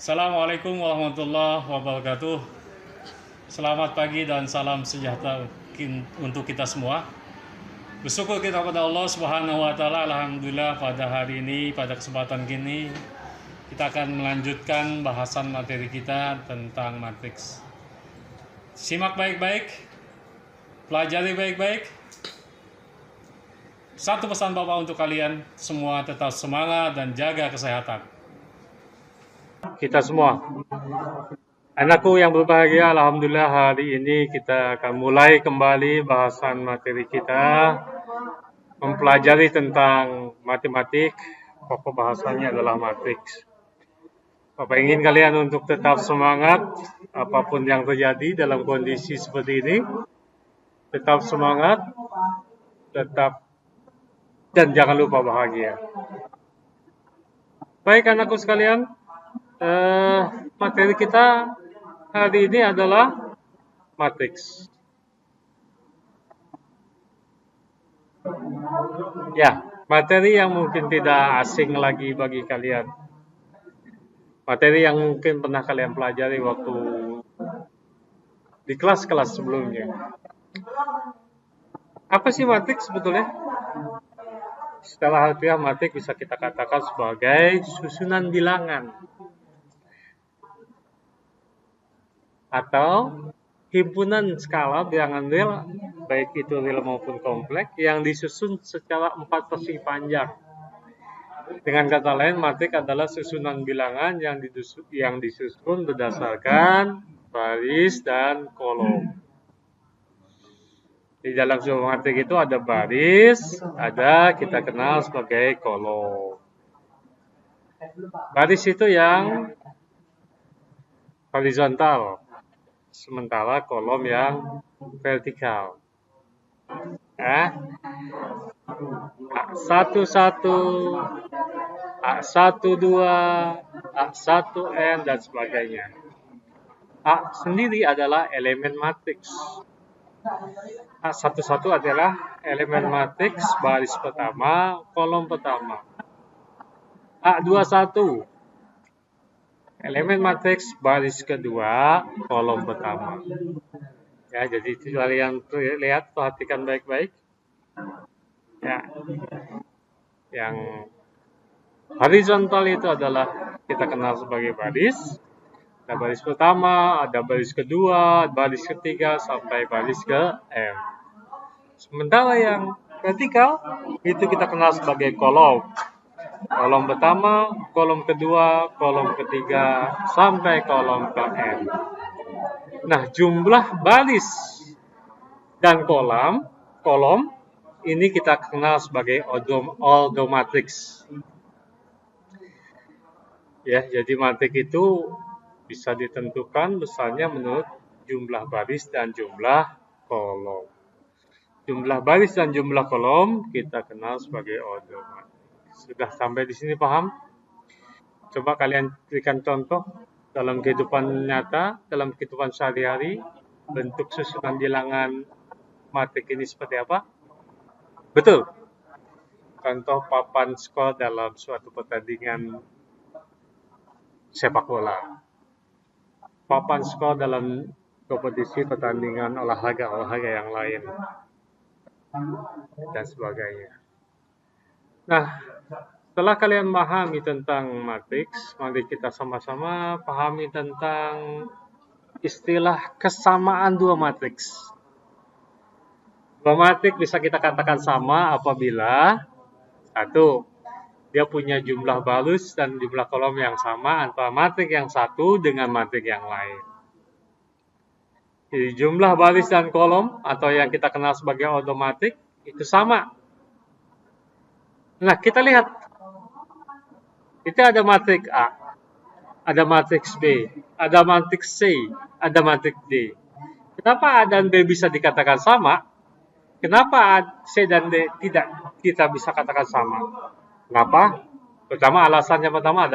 Assalamualaikum warahmatullahi wabarakatuh. Selamat pagi dan salam sejahtera untuk kita semua. Bersyukur kita pada Allah Subhanahu wa taala. Alhamdulillah pada hari ini, pada kesempatan gini kita akan melanjutkan bahasan materi kita tentang matriks. Simak baik-baik, pelajari baik-baik. Satu pesan Bapak untuk kalian semua, tetap semangat dan jaga kesehatan. Kita semua, anakku yang berbahagia, alhamdulillah hari ini kita akan mulai kembali bahasan materi kita, mempelajari tentang matematik. Pokok bahasanya adalah matriks. Bapak ingin kalian untuk tetap semangat apapun yang terjadi dalam kondisi seperti ini. Tetap semangat, dan jangan lupa bahagia. Baik anakku sekalian, materi kita hari ini adalah matriks. Ya, materi yang mungkin tidak asing lagi bagi kalian. Materi yang mungkin pernah kalian pelajari waktu di kelas-kelas sebelumnya. Apa sih matriks sebetulnya? Secara harfiah matriks bisa kita katakan sebagai susunan bilangan atau himpunan skala bilangan real, baik itu real maupun kompleks, yang disusun secara 4 persegi panjang. Dengan kata lain, matriks adalah susunan bilangan yang disusun berdasarkan baris dan kolom. Di dalam sebuah matriks itu ada baris, ada kita kenal sebagai kolom. Baris itu yang horizontal, sementara kolom yang vertikal. A11, A12, A1N, dan sebagainya. A sendiri adalah elemen matriks. A11 adalah elemen matriks baris pertama, kolom pertama. A21 elemen matriks baris kedua, kolom pertama. Ya, jadi kalian lihat, perhatikan baik-baik. Ya, yang horizontal itu adalah kita kenal sebagai baris. Ada baris pertama, ada baris kedua, baris ketiga, sampai baris ke M. Sementara yang vertikal itu kita kenal sebagai kolom. Kolom pertama, kolom kedua, kolom ketiga, sampai kolom ke N. Nah, jumlah baris dan kolom ini kita kenal sebagai ordo matriks. Ya, jadi matriks itu bisa ditentukan besarnya menurut jumlah baris dan jumlah kolom. Jumlah baris dan jumlah kolom kita kenal sebagai ordo matriks. Sudah sampai di sini paham? Coba kalian berikan contoh dalam kehidupan nyata, dalam kehidupan sehari-hari, bentuk susunan bilangan matriks ini seperti apa? Betul. Contoh papan skor dalam suatu pertandingan sepak bola. Papan skor dalam kompetisi pertandingan olahraga yang lain, dan sebagainya. Nah, setelah kalian memahami tentang matriks, mari kita sama-sama pahami tentang istilah kesamaan dua matriks. Dua matriks bisa kita katakan sama apabila satu, dia punya jumlah baris dan jumlah kolom yang sama antara matriks yang satu dengan matriks yang lain. Jadi jumlah baris dan kolom atau yang kita kenal sebagai ordo matriks itu sama. Nah, kita lihat. Itu ada matriks A, ada matriks B, ada matriks C, ada matriks D. Kenapa A dan B bisa dikatakan sama? Kenapa C dan D tidak kita bisa katakan sama? Kenapa? Alasan yang pertama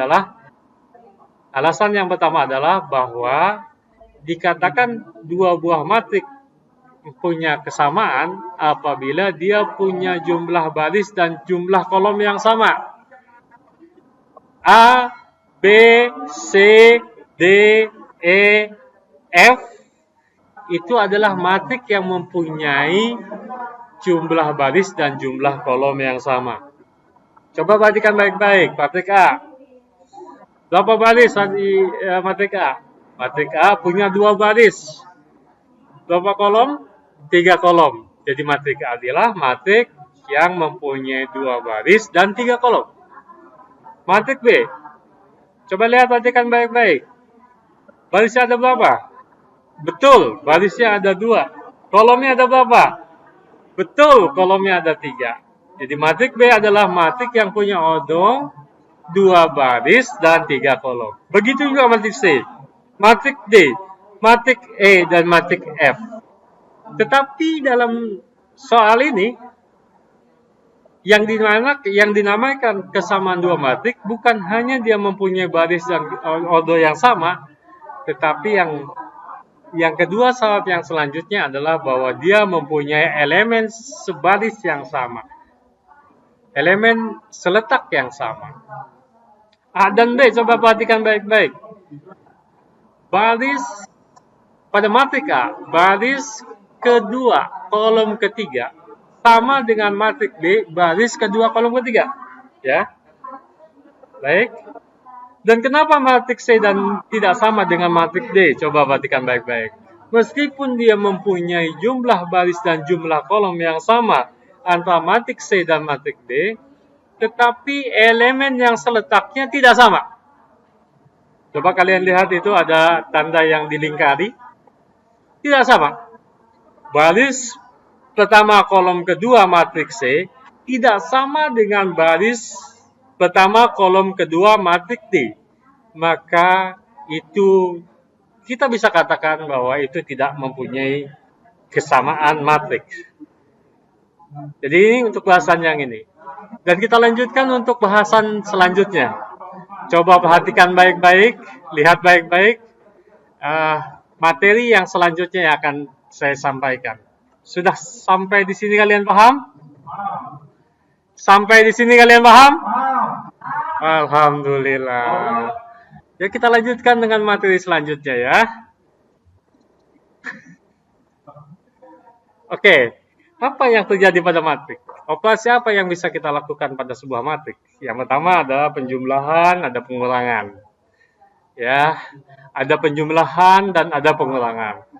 adalah bahwa dikatakan dua buah matriks punya kesamaan apabila dia punya jumlah baris dan jumlah kolom yang sama. A B, C, D, E, F itu adalah matrik yang mempunyai jumlah baris dan jumlah kolom yang sama. Coba perhatikan baik-baik. Matrik A. Berapa baris di matrik A? Matrik A punya 2 baris. Berapa kolom? 3 kolom. Jadi matrik A adalah matrik yang mempunyai 2 baris dan 3 kolom. Matrik B. Coba lihat, perhatikan baik-baik. Barisnya ada berapa? Betul, barisnya ada 2. Kolomnya ada berapa? Betul, kolomnya ada 3. Jadi matrik B adalah matrik yang punya odong 2 baris dan 3 kolom. Begitu juga matrik C, matrik D, matrik E, dan matrik F. Tetapi dalam soal ini, yang dinamakan kesamaan 2 matrik bukan hanya dia mempunyai baris dan odong yang sama, tetapi yang kedua syarat yang selanjutnya adalah bahwa dia mempunyai elemen sebaris yang sama. Elemen seletak yang sama. A dan B, coba perhatikan baik-baik. Baris pada matrik A, baris kedua, kolom ketiga, sama dengan matrik B, baris kedua, kolom ketiga. Ya, baik. Dan kenapa matrik C dan tidak sama dengan matrik D? Coba perhatikan baik-baik. Meskipun dia mempunyai jumlah baris dan jumlah kolom yang sama antara matrik C dan matrik D, tetapi elemen yang seletaknya tidak sama. Coba kalian lihat, itu ada tanda yang dilingkari. Tidak sama. Baris pertama kolom kedua matrik C tidak sama dengan baris pertama kolom kedua matrik D. Maka itu kita bisa katakan bahwa itu tidak mempunyai kesamaan matrik. Jadi ini untuk bahasan yang ini. Dan kita lanjutkan untuk bahasan selanjutnya. Coba perhatikan baik-baik, lihat baik-baik materi yang selanjutnya yang akan saya sampaikan. Sudah sampai di sini kalian paham? Sampai di sini kalian paham? Alhamdulillah. Ya, kita lanjutkan dengan materi selanjutnya ya. Oke, apa yang terjadi pada matrik? Operasi apa yang bisa kita lakukan pada sebuah matrik? Yang pertama adalah penjumlahan, ada pengurangan. Ya, ada penjumlahan dan ada pengurangan.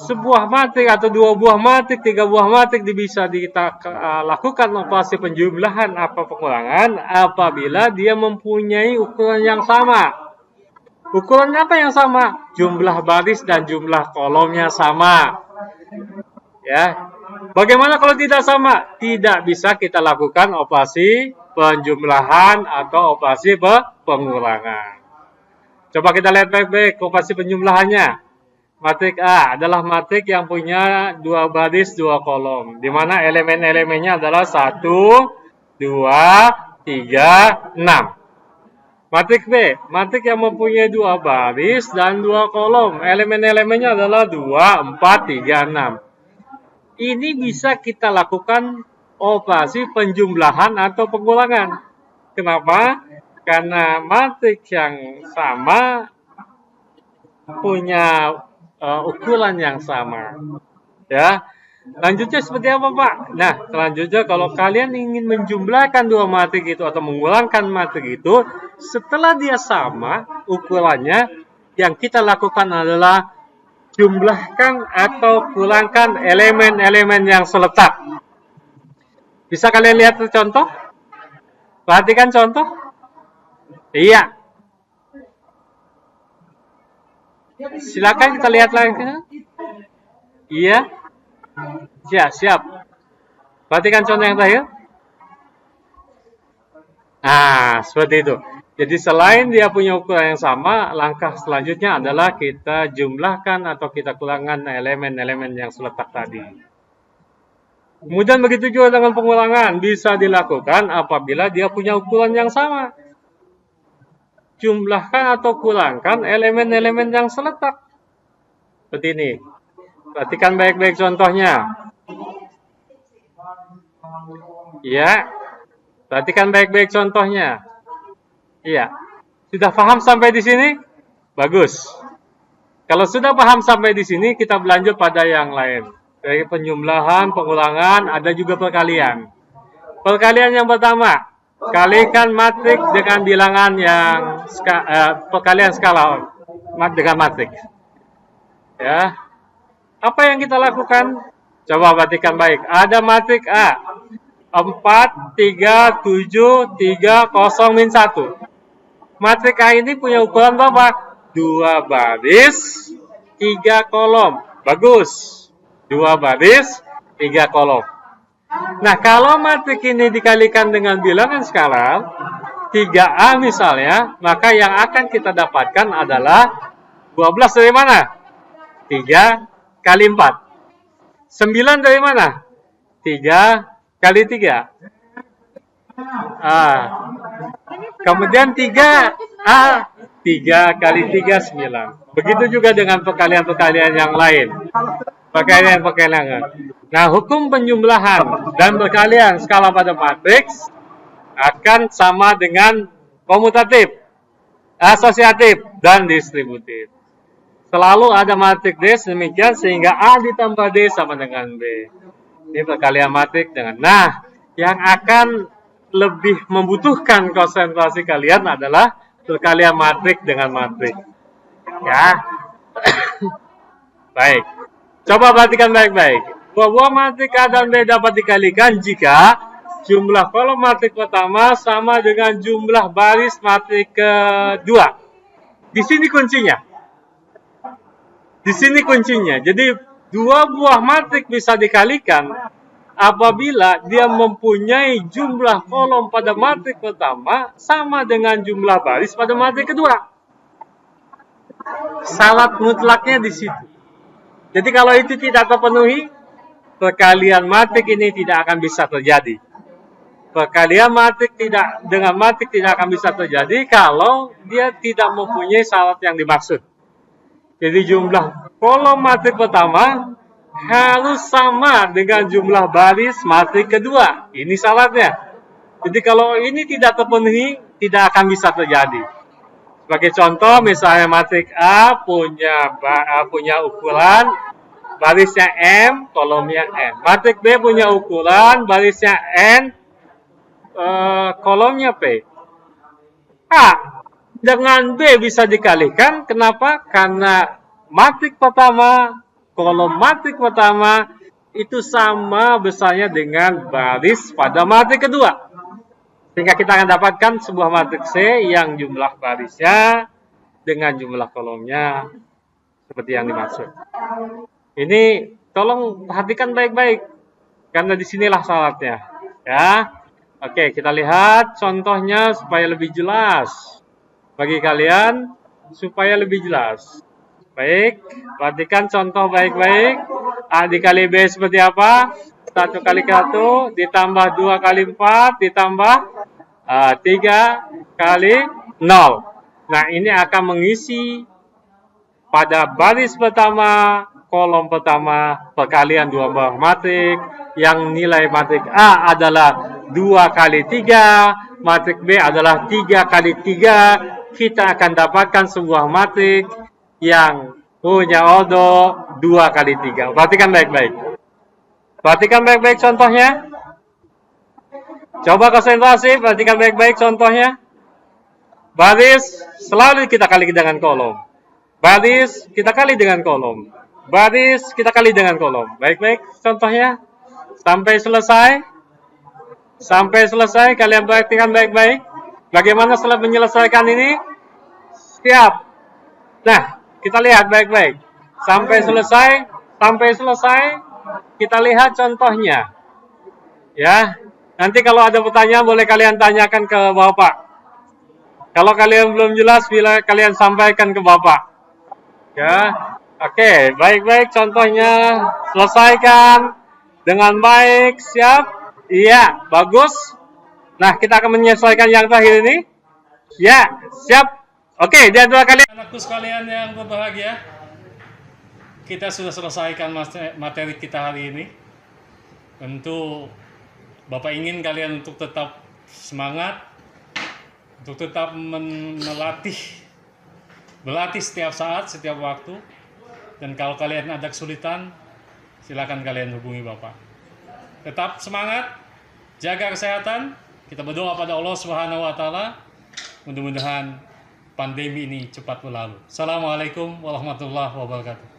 Sebuah matrik atau 2 buah matrik, 3 buah matrik bisa kita lakukan operasi penjumlahan atau pengurangan apabila dia mempunyai ukuran yang sama. Ukuran apa yang sama? Jumlah baris dan jumlah kolomnya sama. Ya. Bagaimana kalau tidak sama? Tidak bisa kita lakukan operasi penjumlahan atau operasi pengurangan. Coba kita lihat baik-baik operasi penjumlahannya. Matrik A adalah matrik yang punya 2 baris, 2 kolom. Di mana elemen-elemennya adalah 1, 2, 3, 6. Matrik B, matrik yang mempunyai 2 baris dan 2 kolom. Elemen-elemennya adalah 2, 4, 3, 6. Ini bisa kita lakukan operasi penjumlahan atau pengurangan. Kenapa? Karena matrik yang sama punya ukuran yang sama. Ya. Lanjutnya seperti apa, Pak? Nah, selanjutnya kalau kalian ingin menjumlahkan 2 matrik itu atau mengurangkan matrik itu, setelah dia sama ukurannya, yang kita lakukan adalah jumlahkan atau kurangkan elemen-elemen yang seletak. Bisa kalian lihat contoh? Perhatikan contoh. Iya. Silakan kita lihat lagi. Iya. Ya, siap. Perhatikan contoh yang terakhir. Nah, seperti itu. Jadi selain dia punya ukuran yang sama, langkah selanjutnya adalah kita jumlahkan atau kita kurangkan elemen-elemen yang seletak tadi. Kemudian begitu juga dengan pengurangan, bisa dilakukan apabila dia punya ukuran yang sama. Jumlahkan atau kurangkan elemen-elemen yang seletak. Seperti ini. Perhatikan baik-baik contohnya. Ya. Perhatikan baik-baik contohnya. Iya. Sudah paham sampai di sini? Bagus. Kalau sudah paham sampai di sini, kita berlanjut pada yang lain. Dari penjumlahan, pengulangan, ada juga perkalian. Perkalian yang pertama, kalikan matrik dengan bilangan yang perkalian skala dengan matrik. Ya. Apa yang kita lakukan? Coba perhatikan baik. Ada matrik A. 4, 3, 7, 3, 0, min 1. Matrik A ini punya ukuran berapa? 2 baris, 3 kolom. Bagus. 2 baris, 3 kolom. Nah, kalau matrik ini dikalikan dengan bilangan skala, 3A misalnya, maka yang akan kita dapatkan adalah 12 dari mana? 3 kali 4. 9 dari mana? 3 kali 3. Kemudian 3A. 3 kali 3, 9. Begitu juga dengan perkalian-perkalian yang lain. Perkalian. Nah, hukum penjumlahan dan perkalian skala pada matriks akan sama dengan komutatif, asosiatif, dan distributif. Selalu ada matrik D demikian sehingga A ditambah D sama dengan B. Ini perkalian matrik dengan. Nah, yang akan lebih membutuhkan konsentrasi kalian adalah perkalian matrik dengan matrik. Ya. Baik. Coba perhatikan baik-baik. Bahwa matrik A dan B dapat dikalikan jika jumlah kolom matrik pertama sama dengan jumlah baris matrik kedua. Di sini kuncinya. Jadi, dua buah matrik bisa dikalikan apabila dia mempunyai jumlah kolom pada matrik pertama sama dengan jumlah baris pada matrik kedua. Syarat mutlaknya di situ. Jadi kalau itu tidak terpenuhi, perkalian matrik ini tidak akan bisa terjadi. Perkalian matrik dengan matrik tidak akan bisa terjadi kalau dia tidak mempunyai syarat yang dimaksud. Jadi jumlah kolom matrik pertama harus sama dengan jumlah baris matrik kedua. Ini syaratnya. Jadi kalau ini tidak terpenuhi, tidak akan bisa terjadi. Sebagai contoh, misalnya matrik A punya ukuran barisnya M, kolomnya N. Matrik B punya ukuran barisnya N, kolomnya P. A dengan B bisa dikalikan. Kenapa? Karena matrik pertama, kolom matrik pertama itu sama besarnya dengan baris pada matrik kedua. Sehingga kita akan dapatkan sebuah matrik C yang jumlah barisnya dengan jumlah kolomnya seperti yang dimaksud. Ini tolong perhatikan baik-baik karena disinilah syaratnya. Ya, oke, kita lihat contohnya supaya lebih jelas bagi kalian, supaya lebih jelas. Baik, perhatikan contoh baik-baik. A dikali B seperti apa? 1 kali 1 ditambah 2 kali 4 ditambah 3 kali 0. Nah, ini akan mengisi pada baris pertama, kolom pertama, perkalian dua buah matrik, yang nilai matrik A adalah 2 kali 3, matrik B adalah 3 kali 3, kita akan dapatkan sebuah matrik yang punya ordo 2 kali 3. Perhatikan baik-baik. Perhatikan baik-baik contohnya. Coba konsentrasi, perhatikan baik-baik contohnya. Baris selalu kita kali dengan kolom. Baris kita kali dengan kolom. Baris kita kali dengan kolom. Baik-baik contohnya. Sampai selesai. Sampai selesai kalian perhatikan baik-baik. Bagaimana setelah menyelesaikan ini? Siap. Nah, kita lihat baik-baik. Sampai selesai. Kita lihat contohnya. Ya. Nanti kalau ada pertanyaan boleh kalian tanyakan ke Bapak. Kalau kalian belum jelas, bila kalian sampaikan ke Bapak. Ya. Oke, baik-baik contohnya selesaikan dengan baik, siap? Iya, bagus. Nah, kita akan menyelesaikan yang terakhir ini. Ya, siap. Oke, di antara kalian, anakku sekalian yang berbahagia, kita sudah selesaikan materi kita hari ini. Tentu Bapak ingin kalian untuk tetap semangat untuk tetap berlatih setiap saat, setiap waktu. Dan kalau kalian ada kesulitan, silakan kalian hubungi Bapak. Tetap semangat, jaga kesehatan. Kita berdoa pada Allah Subhanahu wa taala, mudah-mudahan pandemi ini cepat berlalu. Assalamualaikum warahmatullahi wabarakatuh.